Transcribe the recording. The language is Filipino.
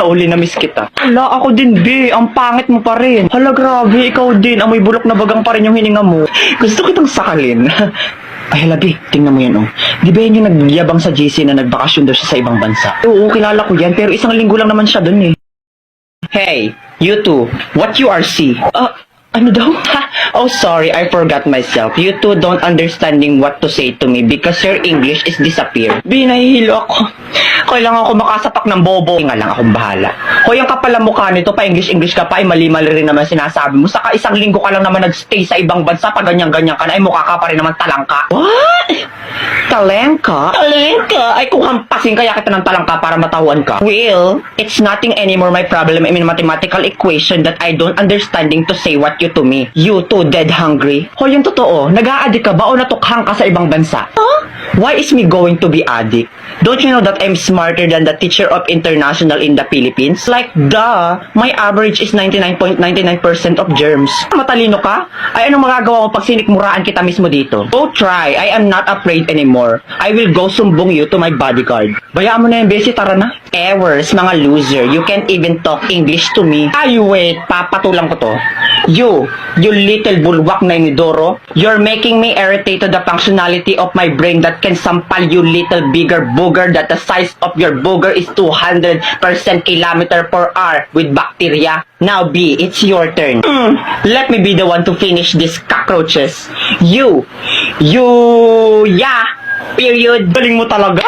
Uli na miss kita. Hala, ako din, be. Ang pangit mo pa rin. Hala, grabe. Ikaw din. Amoy bulok na bagang pa rin yung hininga mo. Gusto kitang sakalin. Ay, hala, be. Tingnan mo yan, oh. Di ba yan yung nagyabang sa JC na nagbakasyon daw siya sa ibang bansa? Oo, kilala ko yan. Pero isang linggo lang naman siya dun, eh. Hey, you two. What you are see? Ano daw? Oh, sorry, I forgot myself. You two don't understanding what to say to me because your English is disappear. Binahilo ako. Kailangan ako makasapak ng bobo. Nga lang akong bahala. Hoy, ang kapal ang mukha nito, pa English ka pa, ay mali-mali rin naman sinasabi mo. Saka isang linggo ka lang naman nagstay sa ibang bansa, pa ganyan-ganyan ka na, ay mukha ka pa rin naman talangka. What? Talengka? Talengka? Ay kung hampasin kaya kita ng talangka para matauhan ka. Well, it's nothing anymore my problem in mathematical equation that I don't understanding to say what you to me. You too dead hungry. Hoy, yung totoo, nag-a-addict ka ba o natukhang ka sa ibang bansa? Huh? Why is me going to be addict? Don't you know that I'm smarter than the teacher of international in the Philippines? Like, duh, my average is 99.99% of germs. Matalino ka? Ay, anong magagawa mo pag sinikmuraan kita mismo dito? Go try, I am not afraid anymore. I will go sumbong you to my bodyguard. Bayaan mo na yung besi, tara na. Ewers, mga loser, you can't even talk English to me. Ay, wait, papatulang ko to. You little bulwak na inidoro, you're making me irritate to the functionality of my brain that can sampal you little bigger booger that the size of your booger is 200% kilometer per hour with bacteria. Now B, it's your turn. Let me be the one to finish these cockroaches. Yeah, period. Galing mo talaga.